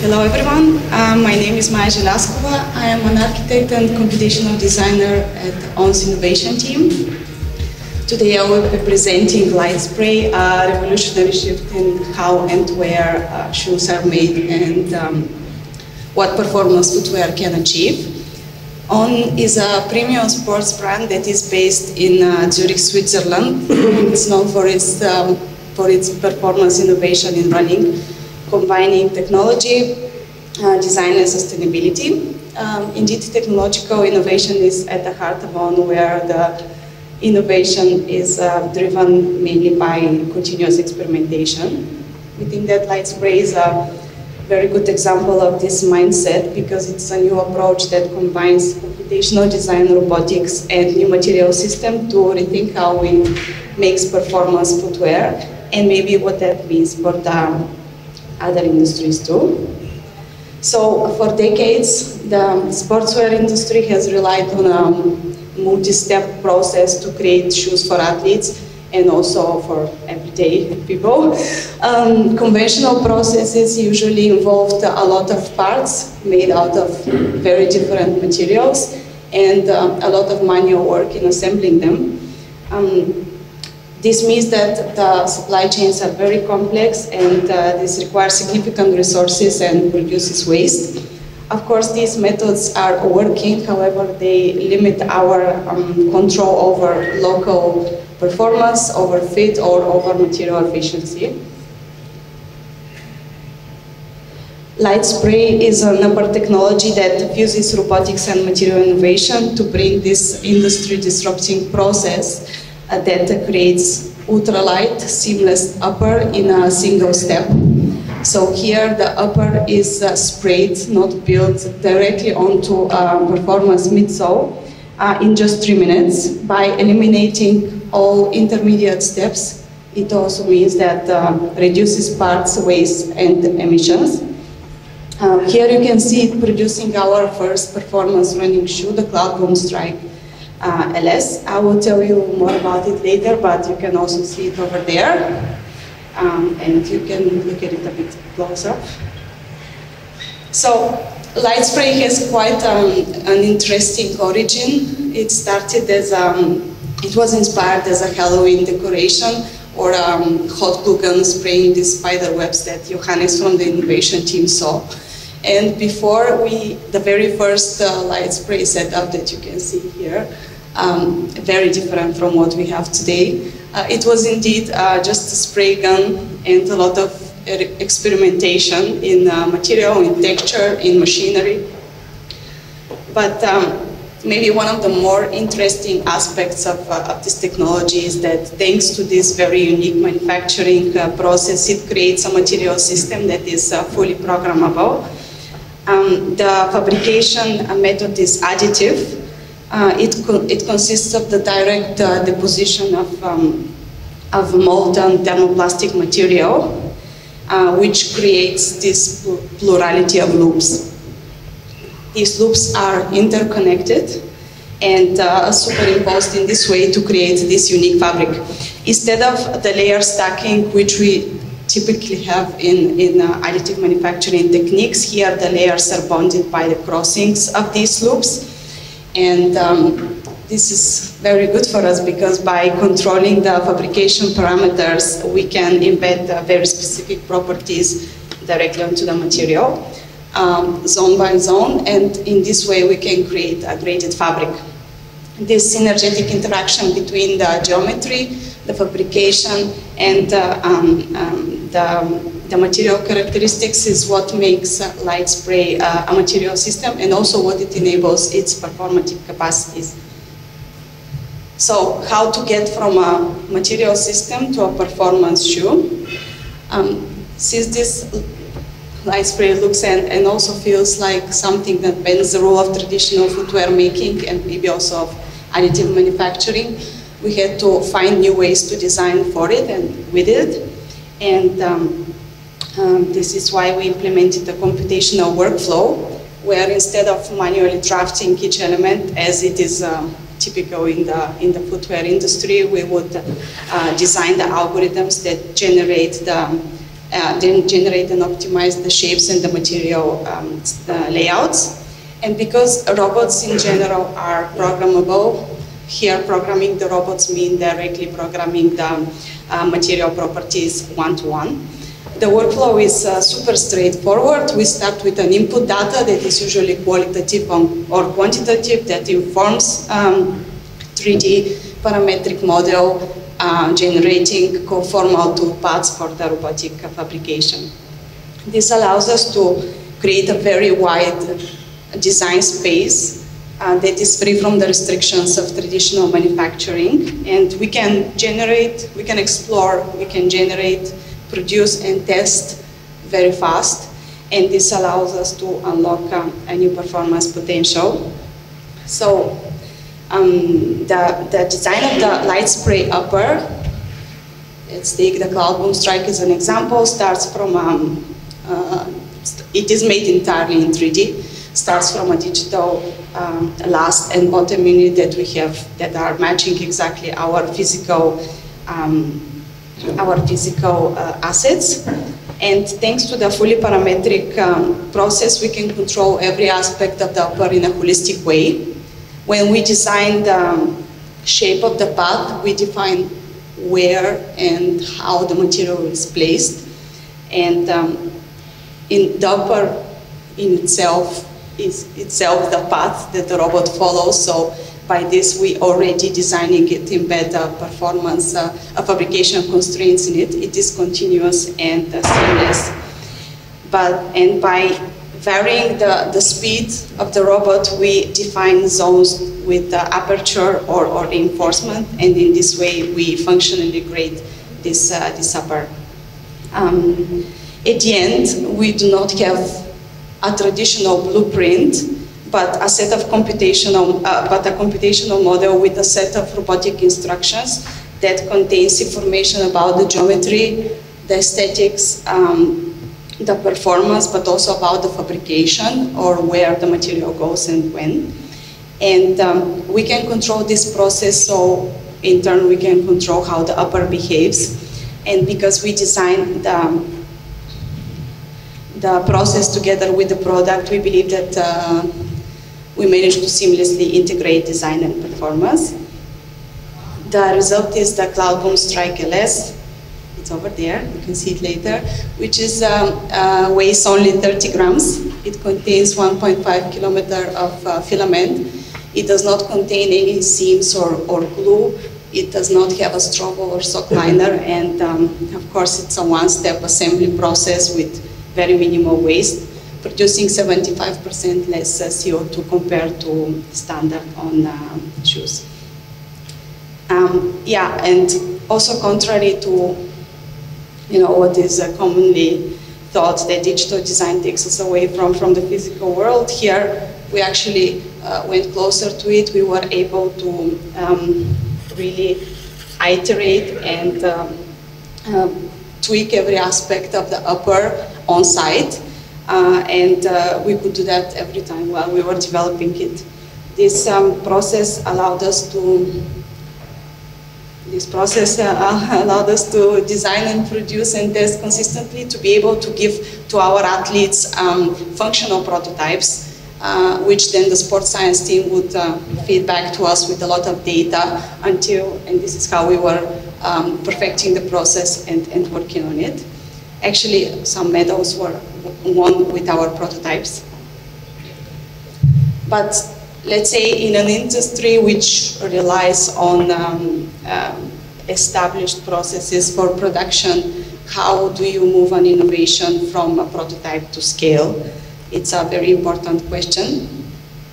Hello everyone, my name is Maja Zelaskova. I am an architect and computational designer at ONS Innovation Team. Today I will be presenting LightSpray, a revolutionary shift in how and where shoes are made and what performance footwear can achieve. On is a premium sports brand that is based in Zurich, Switzerland. It's known for its performance innovation in running, combining technology, design and sustainability. Indeed, technological innovation is at the heart of ON, where the innovation is driven mainly by continuous experimentation. We think that LightSpray is a very good example of this mindset because it's a new approach that combines computational design, robotics, and new material system to rethink how we make performance footwear and maybe what that means for the other industries too. So for decades, the sportswear industry has relied on a multi-step process to create shoes for athletes and also for everyday people. Conventional processes usually involved a lot of parts made out of very different materials and a lot of manual work in assembling them. This means that the supply chains are very complex and this requires significant resources and produces waste. Of course, these methods are working, however, they limit our control over local performance, over fit, or over material efficiency. LightSpray is an upper technology that fuses robotics and material innovation to bring this industry-disrupting process that creates ultralight, seamless upper in a single step. So here the upper is sprayed, not built directly onto performance midsole in just 3 minutes. By eliminating all intermediate steps, it also means that reduces parts, waste, and emissions. Here you can see it producing our first performance running shoe, the Cloudboom Strike LS. I will tell you more about it later, but you can also see it over there. And you can look at it a bit closer. So LightSpray has quite an interesting origin. It started as, it was inspired as a Halloween decoration or hot glue gun spraying the spider webs that Johannes from the innovation team saw. And before the very first LightSpray setup that you can see here, very different from what we have today. It was indeed just a spray gun and a lot of experimentation in material, in texture, in machinery. But maybe one of the more interesting aspects of this technology is that thanks to this very unique manufacturing process, it creates a material system that is fully programmable. The fabrication method is additive. It consists of the direct deposition of molten thermoplastic material, which creates this plurality of loops. These loops are interconnected and superimposed in this way to create this unique fabric. Instead of the layer stacking, which we typically have in additive manufacturing techniques, here the layers are bonded by the crossings of these loops. And this is very good for us because by controlling the fabrication parameters, we can embed very specific properties directly onto the material, zone by zone, and in this way we can create a graded fabric. This synergetic interaction between the geometry, the fabrication, and the material characteristics is what makes LightSpray a material system and also what it enables its performative capacities. So how to get from a material system to a performance shoe? Since this LightSpray looks and also feels like something that bends the rule of traditional footwear making and maybe also of additive manufacturing, we had to find new ways to design for it and with it. And this is why we implemented the computational workflow, where instead of manually drafting each element, as it is typical in the footwear industry, we would design the algorithms that generate the then generate and optimize the shapes and the material layouts. And because robots in general are programmable, here programming the robots mean directly programming the material properties one-to-one. The workflow is super straightforward. We start with an input data that is usually qualitative or quantitative that informs 3D parametric model generating conformal toolpaths for the robotic fabrication. This allows us to create a very wide design space that is free from the restrictions of traditional manufacturing, and we can generate, we can explore, we can generate, produce and test very fast, and this allows us to unlock a new performance potential. So the design of the light spray upper, let's take the Cloudboom Strike as an example, starts from, it is made entirely in 3D, starts from a digital last and bottom unit that we have that are matching exactly our physical assets. And thanks to the fully parametric process, we can control every aspect of the upper in a holistic way. When we design the shape of the path, we define where and how the material is placed. And in the upper in itself is the path that the robot follows. So by this, we already designing it embed performance fabrication constraints in it. It is continuous and seamless. And by varying the speed of the robot, we define zones with aperture or reinforcement, and in this way, we functionally grade this upper. At the end, we do not have a traditional blueprint, but a set of computational model with a set of robotic instructions that contains information about the geometry, the aesthetics, the performance, but also about the fabrication or where the material goes and when. And we can control this process, so in turn we can control how the upper behaves. And because we designed the process together with the product, we believe that we managed to seamlessly integrate design and performance. The result is the Cloudboom Strike LS. It's over there, you can see it later, which is weighs only 30 grams. It contains 1.5 kilometer of filament. It does not contain any seams or glue. It does not have a strobo or sock liner, and of course it's a one-step assembly process with very minimal waste, producing 75% less CO2 compared to standard on shoes. Yeah, and also contrary to what is commonly thought, that digital design takes us away from the physical world, here we actually went closer to it. We were able to really iterate and tweak every aspect of the upper on site, and we could do that every time while we were developing it. This process allowed us to design and produce and test consistently, to be able to give to our athletes functional prototypes, which then the sports science team would feed back to us with a lot of data and this is how we were perfecting the process and working on it. Actually, some medals were won with our prototypes. But let's say in an industry which relies on established processes for production, how do you move an innovation from a prototype to scale? It's a very important question.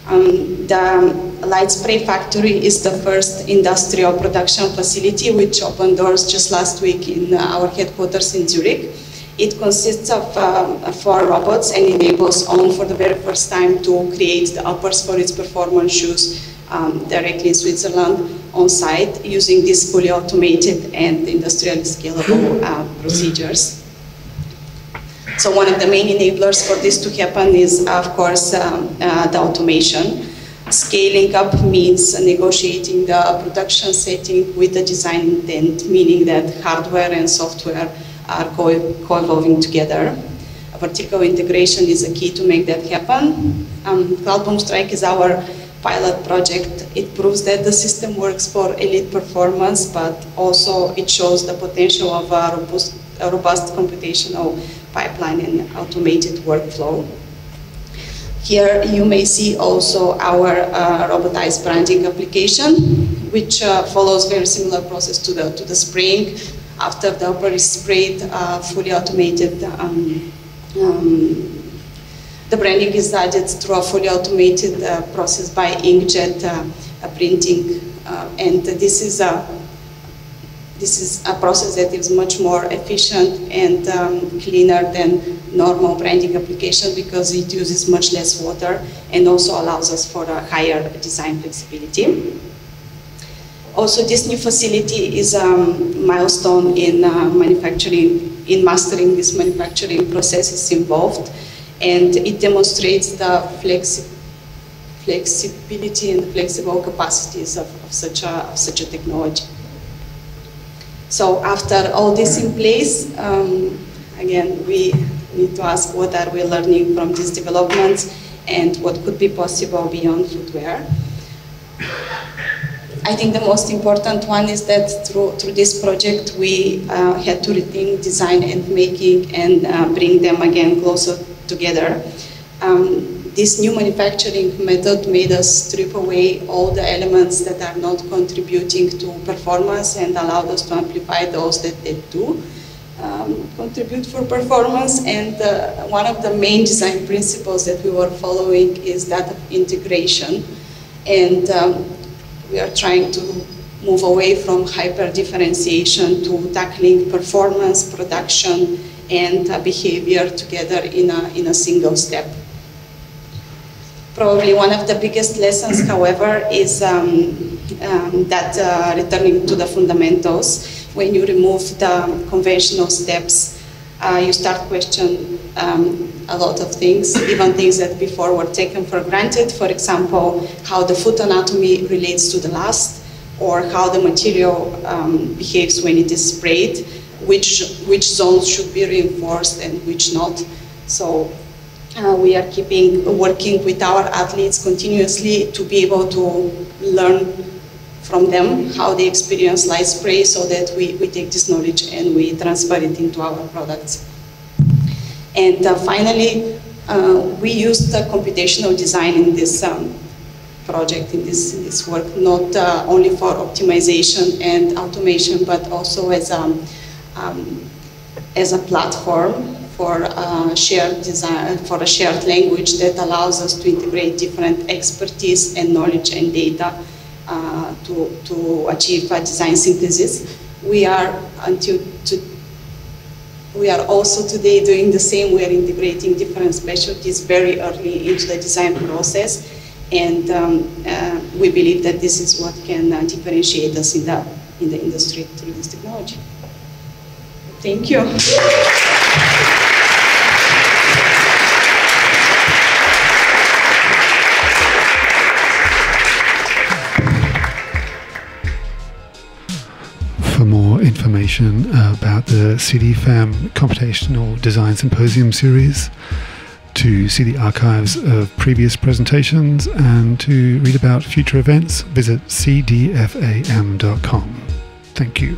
The Light Spray Factory is the first industrial production facility which opened doors just last week in our headquarters in Zurich. It consists of 4 robots and enables On for the very first time to create the uppers for its performance shoes directly in Switzerland on site, using these fully automated and industrially scalable procedures. So one of the main enablers for this to happen is, of course, the automation. Scaling up means negotiating the production setting with the design intent, meaning that hardware and software are co-evolving together. A vertical integration is a key to make that happen. CloudBoom Strike is our pilot project. It proves that the system works for elite performance, but also it shows the potential of a robust computational pipeline and automated workflow. Here you may see also our robotized branding application, which follows very similar process to the spraying. After the upper is sprayed, fully automated, the branding is added through a fully automated process by inkjet printing, and this is a process that is much more efficient and cleaner than normal branding application because it uses much less water and also allows us for a higher design flexibility. Also, this new facility is a milestone in mastering this manufacturing processes involved, and it demonstrates the flexibility and the flexible capacities of such a technology. So after all this in place, again, we need to ask what are we learning from these developments and what could be possible beyond footwear. I think the most important one is that through this project we had to rethink design and making and bring them again closer together. This new manufacturing method made us strip away all the elements that are not contributing to performance and allowed us to amplify those that do contribute for performance. And one of the main design principles that we were following is that of integration. And we are trying to move away from hyper-differentiation to tackling performance, production, and behavior together in a single step. Probably one of the biggest lessons, however, is that returning to the fundamentals. When you remove the conventional steps, you start question a lot of things, even things that before were taken for granted. For example, how the foot anatomy relates to the last, or how the material behaves when it is sprayed, which zones should be reinforced and which not. So we are working with our athletes continuously to be able to learn from them how they experience light spray, so that we take this knowledge and we transfer it into our products. And finally, we used computational design in this project, in this work, not only for optimization and automation, but also as a platform for shared design, for a shared language that allows us to integrate different expertise and knowledge and data to achieve a design synthesis. We are also today doing the same. We are integrating different specialties very early into the design process, and we believe that this is what can differentiate us in the industry through this technology. Thank you. For more information about the CDFAM Computational Design Symposium series, to see the archives of previous presentations, and to read about future events, visit cdfam.com. Thank you.